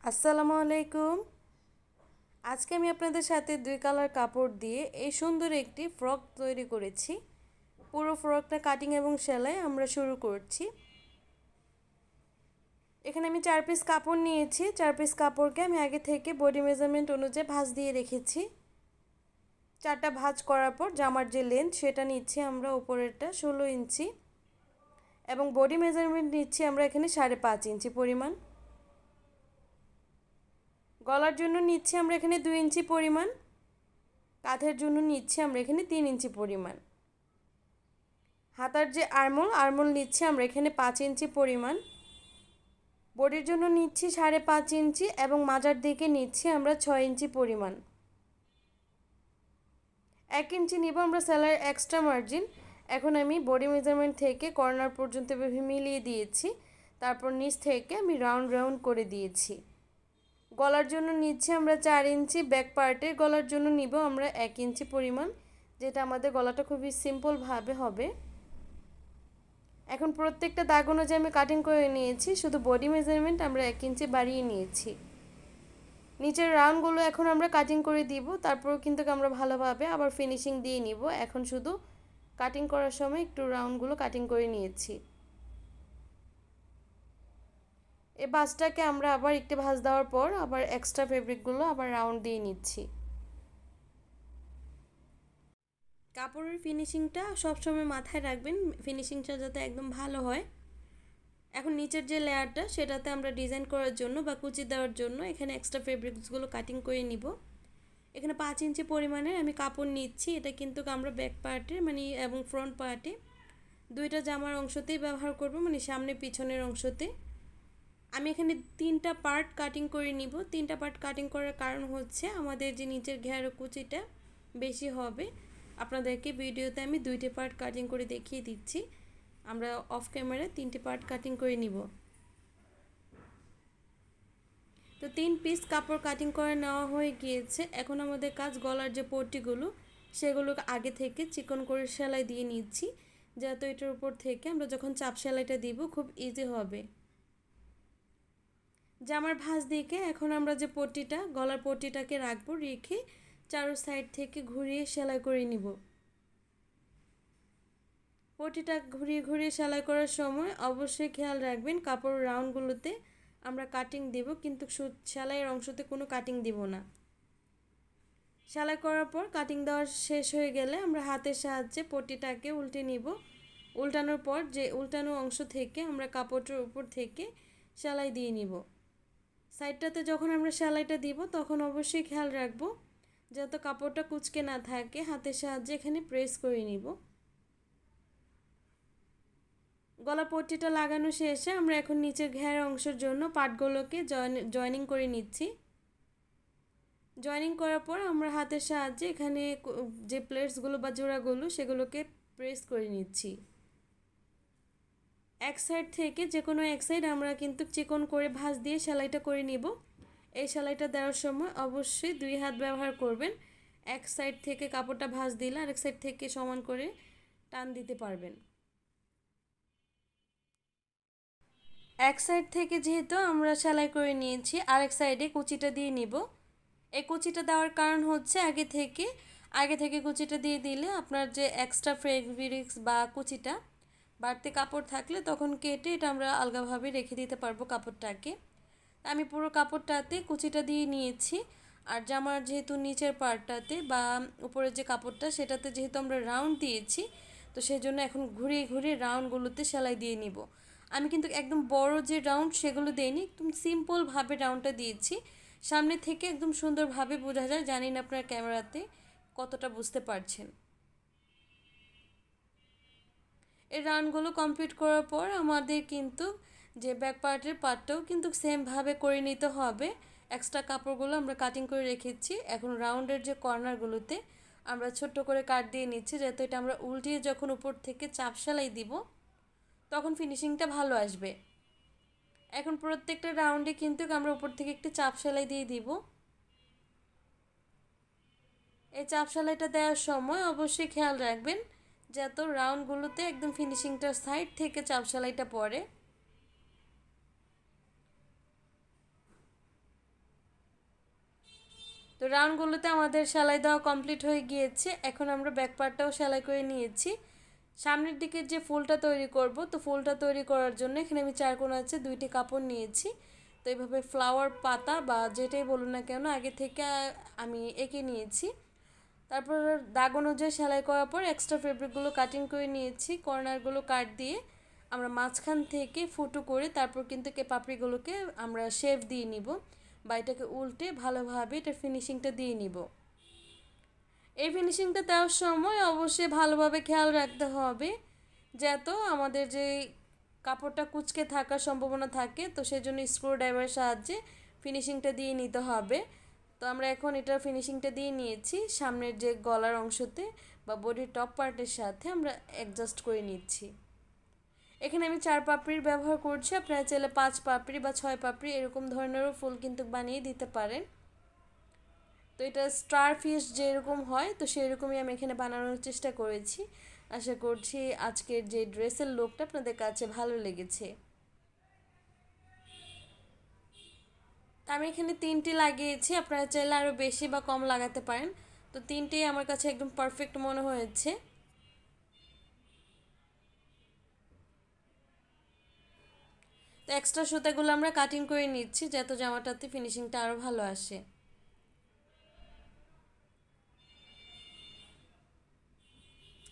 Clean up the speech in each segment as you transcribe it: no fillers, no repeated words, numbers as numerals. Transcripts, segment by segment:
আসসালামু আলাইকুম। আজকে আমি আপনাদের সাথে দুই কালার কাপড় দিয়ে এই সুন্দর একটি ফ্রক তৈরি করেছি। পুরো ফ্রকটা কাটিং এবং সেলাই আমরা শুরু করছি। এখানে আমি 4 পিস কাপড় নিয়েছি। 4 পিস কাপড়কে আমি আগে থেকে বডি মেজারমেন্ট অনুযায়ী ভাঁজ দিয়ে রেখেছি। 4টা ভাঁজ করার পর জামার যে লেন্থ সেটা নিচ্ছি আমরা উপরেরটা 16 ইঞ্চি এবং বডি মেজারমেন্ট নিচ্ছি আমরা এখানে 5.5 ইঞ্চি পরিমাণ। গলার জন্য নিচ্ছি আমরা এখানে 2 ইঞ্চি পরিমাণ। কাঁধের জন্য নিচ্ছি আমরা এখানে 3 ইঞ্চি পরিমাণ। হাতার যে আরমোল নিচ্ছি আমরা এখানে 5 ইঞ্চি পরিমাণ। বডির জন্য নিচ্ছি 5.5 ইঞ্চি এবং মাজার দিকে নিচ্ছি আমরা 6 ইঞ্চি পরিমাণ। 1 ইঞ্চি নিব আমরা সেলাইয়ের এক্সট্রা মার্জিন। এখন আমি বডি মেজারমেন্ট থেকে কর্নার পর্যন্ত মিলিয়ে দিয়েছি। তারপর নিচ থেকে আমি রাউন্ড করে দিয়েছি। গলার জন্য নিচ্ছি আমরা 4 ইঞ্চি। ব্যাক পার্টের গলার জন্য নিব আমরা 1 ইঞ্চি পরিমাণ, যেটা আমাদের গলাটা খুবই সিম্পলভাবে হবে। এখন প্রত্যেকটা দাগ অনুযায়ী আমি কাটিং করে নিয়েছি, শুধু বডি মেজারমেন্ট আমরা 1 ইঞ্চি বাড়িয়ে নিয়েছি। নিচের রাউন্ডগুলো এখন আমরা কাটিং করে দিব, তারপর কিন্তু আমরা ভালোভাবে আবার ফিনিশিং দিয়ে নিব। এখন শুধু কাটিং করার সময় একটু রাউন্ডগুলো কাটিং করে নিয়েছি। এই ভাঁজটাকে আমরা আবার একটু ভাঁজ দেওয়ার পর আবার এক্সট্রা ফেব্রিকগুলো আবার রাউন্ড দিয়ে নিচ্ছি। কাপড়ের ফিনিশিংটা সবসময় মাথায় রাখবেন, ফিনিশিংটা যাতে একদম ভালো হয়। এখন নিচের যে লেয়ারটা সেটাতে আমরা ডিজাইন করার জন্য বা কুচি দেওয়ার জন্য এখানে এক্সট্রা ফেব্রিক্সগুলো কাটিং করে নিব। এখানে 5 ইঞ্চি পরিমাণের আমি কাপড় নিচ্ছি। এটা কিন্তু আমরা ব্যাক পার্টে এবং ফ্রন্ট পার্টে দুইটা জামার অংশতেই ব্যবহার করব, সামনে পিছনের অংশতে। আমি এখানে 3টা পার্ট কাটিং করে নিব। 3টা পার্ট কাটিং করার কারণ হচ্ছে আমাদের যে নিচের ঘেরা কুচিটা বেশি হবে। আপনাদেরকে ভিডিওতে আমি 2টা পার্ট কাটিং করে দেখিয়ে দিচ্ছি। আমরা অফ ক্যামেরায় 3টে পার্ট কাটিং করে নিব। তো 3 পিস কাপড় কাটিং করে নেওয়া হয়ে গিয়েছে। এখন আমাদের কাজ গলার যে পট্টিগুলো সেগুলো আগে থেকে চিকন করে সেলাই দিয়ে নিচ্ছি, যাতে এটার উপর থেকে আমরা যখন চাপ সেলাইটা দিব খুব ইজি হবে। জামার ভাঁজ দিকে এখন আমরা যে পট্টিটা গলার পট্টিটাকে রাখবো, রেখে চারো সাইড থেকে ঘুরিয়ে সেলাই করে নিব। পট্টিটা ঘুরিয়ে সেলাই করার সময় অবশ্যই খেয়াল রাখবেন কাপড় রাউন্ডগুলোতে আমরা কাটিং দেব, কিন্তু সেলাইয়ের অংশতে কোনো কাটিং দিব না। সেলাই করার পর কাটিং দেওয়া শেষ হয়ে গেলে আমরা হাতের সাহায্যে পট্টিটাকে উল্টে নিব। উল্টানোর পর যে উল্টানো অংশ থেকে আমরা কাপড়টার উপর থেকে সেলাই দিয়ে নিব। সাইডটাতে যখন আমরা সেলাইটা দিব তখন অবশ্যই খেয়াল রাখবো যাতে কাপড়টা কুঁচকে না থাকে। হাতের সাহায্যে এখানে প্রেস করে নিব। গলা পট্টিটা লাগানো শেষে আমরা এখন নিচের ঘের অংশের জন্য পাটগুলোকে জয়েনিং করে নিচ্ছি। জয়েনিং করার পর আমরা হাতের সাহায্যে এখানে যে প্লেটসগুলো বা জোড়াগুলো সেগুলোকে প্রেস করে নিচ্ছি। এক সাইড থেকে যে কোনো এক সাইড আমরা কিন্তু চিকন করে ভাঁজ দিয়ে সেলাইটা করে নিব। এই সেলাইটা দেওয়ার সময় অবশ্যই 2 হাত ব্যবহার করবেন। এক সাইড থেকে কাপড়টা ভাঁজ দিলে আরেক সাইড থেকে সমান করে টান দিতে পারবেন। এক সাইড থেকে যেহেতু আমরা সেলাই করে নিয়েছি, আরেক সাইডে কুচিটা দিয়ে নিব। এই কুচিটা দেওয়ার কারণ হচ্ছে আগে থেকে কুচিটা দিয়ে দিলে আপনার যে এক্সট্রা ফেব্রিক্স বা কুচিটা বাড়তি কাপড় থাকলে তখন কেটে এটা আমরা আলগাভাবে রেখে দিতে পারবো কাপড়টাকে। আমি পুরো কাপড়টাতে কুচিটা দিয়ে নিয়েছি। আর জামার যেহেতু নিচের পার্টটাতে বা উপরের যে কাপড়টা সেটাতে যেহেতু আমরা রাউন্ড দিয়েছি, তো সেই জন্য এখন ঘুরিয়ে রাউন্ডগুলোতে সেলাই দিয়ে নিব। আমি কিন্তু একদম বড় যে রাউন্ড সেগুলো দেইনি, একদম সিম্পলভাবে রাউন্ডটা দিয়েছি। সামনে থেকে একদম সুন্দরভাবে বোঝা যায়, জানি না আপনার ক্যামেরাতে কতটা বুঝতে পারছেন। এই রাউন্ডগুলো কমপ্লিট করার পর আমাদের কিন্তু যে ব্যাক পার্টের পার্টটাও কিন্তু সেমভাবে করে নিতে হবে। এক্সট্রা কাপড়গুলো আমরা কাটিং করে রেখেছি। এখন রাউন্ডের যে কর্নারগুলোতে আমরা ছোট্ট করে কাট দিয়ে নিচ্ছি, যাতে এটা আমরা উল্টিয়ে যখন উপর থেকে চাপ সেলাই দিব তখন ফিনিশিংটা ভালো আসবে। এখন প্রত্যেকটা রাউন্ডে কিন্তু আমরা উপর থেকে একটু চাপ সেলাই দিয়ে দিব। এই চাপ সেলাইটা দেওয়ার সময় অবশ্যই খেয়াল রাখবেন যাতে রাউন্ডগুলোতে একদম ফিনিশিংটার সাইড থেকে চাপ সেলাইটা পড়ে। তো রাউন্ডগুলোতে আমাদের সেলাই দেওয়া কমপ্লিট হয়ে গিয়েছে। এখন আমরা ব্যাক পার্টটাও সেলাই করে নিয়েছি। সামনের দিকে যে ফুলটা তৈরি করব, তো ফুলটা তৈরি করার জন্য এখানে আমি 4 কোণ আছে 2টি কাপড় নিয়েছি। তো এইভাবে ফ্লাওয়ার পাতা বা যেটাই বলুন না কেন আগে থেকে আমি এঁকে নিয়েছি। তারপর দাগ অনুযায়ী সেলাই করার পর এক্সট্রা ফেব্রিকগুলো কাটিং করে নিয়েছি। কর্নারগুলো কাট দিয়ে আমরা মাঝখান থেকে ফুটো করে তারপর কিন্তু পাপড়িগুলোকে আমরা শেপ দিয়ে নিব বা এটাকে উল্টে ভালোভাবে এটা ফিনিশিংটা দিয়ে নিব। এই ফিনিশিংটা দেওয়ার সময় অবশ্যই ভালোভাবে খেয়াল রাখতে হবে যাতে আমাদের যে কাপড়টা কুঁচকে থাকার সম্ভাবনা থাকে, তো সেজন্য স্ক্রু ড্রাইভারের সাহায্যে ফিনিশিংটা দিয়ে নিতে হবে। তো আমরা এখন এটা ফিনিশিংটা দিয়ে নিয়েছি। সামনের যে গলার অংশতে বা বডির টপ পার্টের সাথে আমরা অ্যাডজাস্ট করে নিচ্ছি। এখানে আমি 4 পাপড়ির ব্যবহার করছি, আপনারা চাইলে 5 পাপড়ি বা 6 পাপড়ি এরকম ধরনেরও ফুল কিন্তু বানিয়ে দিতে পারেন। তো এটা স্টার ফিশ যেরকম হয় তো সেরকমই আমি এখানে বানানোর চেষ্টা করেছি। আশা করছি আজকের যে ড্রেসের লুকটা আপনাদের কাছে ভালো লেগেছে। আমি এখানে 3টি লাগিয়েছি, আপনারা চাইলে আরও বেশি বা কম লাগাতে পারেন। তো 3টেই আমার কাছে একদম পারফেক্ট মনে হয়েছে। তো এক্সট্রা সুতাগুলো আমরা কাটিং করে নিচ্ছি যাতে জামাটাতে ফিনিশিংটা আরও ভালো আসে।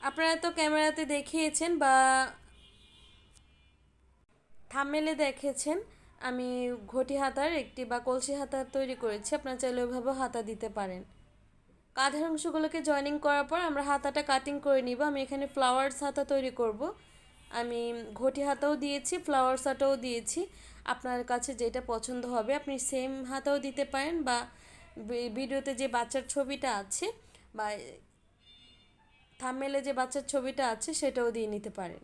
আপনারা তো ক্যামেরাতে দেখিয়েছেন বা থাম্বনেইলে দেখেছেন আমি ঘটি হাতার একটি বা কলসি হাতা তৈরি করেছি। আপনারা চাইলে ওইভাবেও হাতা দিতে পারেন। কাঁধের অংশগুলোকে জয়েনিং করার পর আমরা হাতাটা কাটিং করে নিব। আমি এখানে ফ্লাওয়ার্স হাতা তৈরি করব। আমি ঘটি হাতাও দিয়েছি, ফ্লাওয়ার্স হাতাও দিয়েছি। আপনার কাছে যেটা পছন্দ হবে আপনি সেম হাতাও দিতে পারেন বা ভিডিওতে যে বাচ্চার ছবিটা আছে বা থাম্বনেইলে যে বাচ্চার ছবিটা আছে সেটাও দিয়ে নিতে পারেন।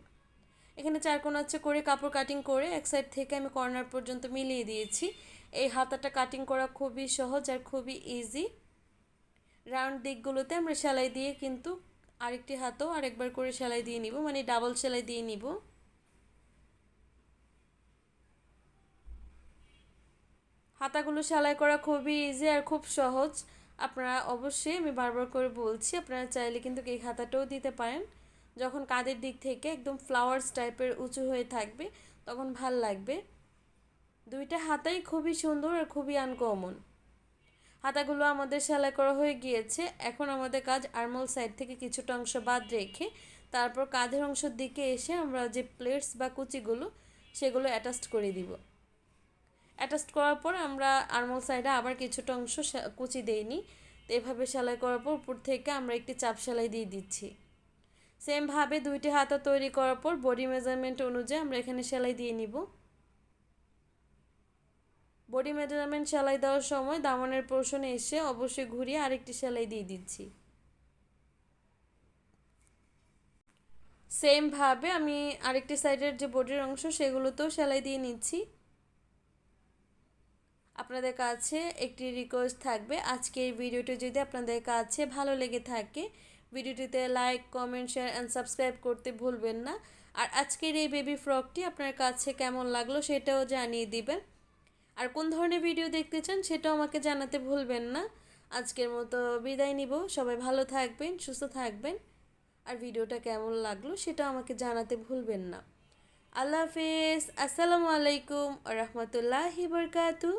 এখানে 4 কোণ আছে করে কাপড় কাটিং করে এক সাইড থেকে আমি কর্নার পর্যন্ত মিলিয়ে দিয়েছি। এই হাতাটা কাটিং করা খুবই সহজ আর খুবই ইজি। রাউন্ড দিকগুলোতে আমরা সেলাই দিয়ে কিন্তু আরেকটি হাতও আরেকবার করে সেলাই দিয়ে নিব, মানে ডাবল সেলাই দিয়ে নিব। হাতাগুলো সেলাই করা খুবই ইজি আর খুব সহজ। আপনারা অবশ্যই, আমি বারবার করে বলছি, আপনারা চাইলে কিন্তু এই হাতাটাও দিতে পারেন। যখন কাঁধের দিক থেকে একদম ফ্লাওয়ার্স টাইপের উঁচু হয়ে থাকবে তখন ভাল লাগবে। দুইটা হাতাই খুবই সুন্দর আর খুবই আনকমন। হাতাগুলো আমাদের সেলাই করা হয়ে গিয়েছে। এখন আমাদের কাজ আর্মল সাইড থেকে কিছুটা অংশ বাদ রেখে তারপর কাঁধের অংশের দিকে এসে আমরা যে প্লেটস বা কুচিগুলো সেগুলো অ্যাটাচড করে দিব। অ্যাটাচড করার পর আমরা আর্মল সাইডে আবার কিছুটা অংশ কুচি দেইনি। তো এভাবে সেলাই করার পর উপর থেকে আমরা একটি চাপ সেলাই দিয়ে দিচ্ছি। সেমভাবে 2টি হাতা তৈরি করার পর বডি মেজারমেন্ট অনুযায়ী আমরা এখানে সেলাই দিয়ে নিব। বডি মেজারমেন্ট সেলাই দেওয়ার সময় দামনের পোর্শনে এসে অবশ্যই ঘুরিয়ে আরেকটি সেলাই দিয়ে দিচ্ছি। সেমভাবে আমি আরেকটি সাইডের যে বডির অংশ সেগুলোতেও সেলাই দিয়ে নিচ্ছি। আপনাদের কাছে একটি রিকোয়েস্ট থাকবে, আজকের ভিডিওটি যদি আপনাদের কাছে ভালো লেগে থাকে ভিডিওটিতে like, comment, share and subscribe করতে ভুলবেন না। আর আজকের এই বেবি ফ্রকটি আপনার কাছে কেমন লাগলো সেটাও জানিয়ে দিবেন। আর কোন ধরনের ভিডিও দেখতে চান সেটাও আমাকে জানাতে ভুলবেন না। আজকের মতো বিদায় নিব। সবাই ভালো থাকবেন, সুস্থ থাকবেন। আর ভিডিওটা কেমন লাগলো সেটা আমাকে জানাতে ভুলবেন না। আল্লাহ হাফেজ। আসসালামু আলাইকুম ওয়া রাহমাতুল্লাহি ওয়া বারাকাতুহু।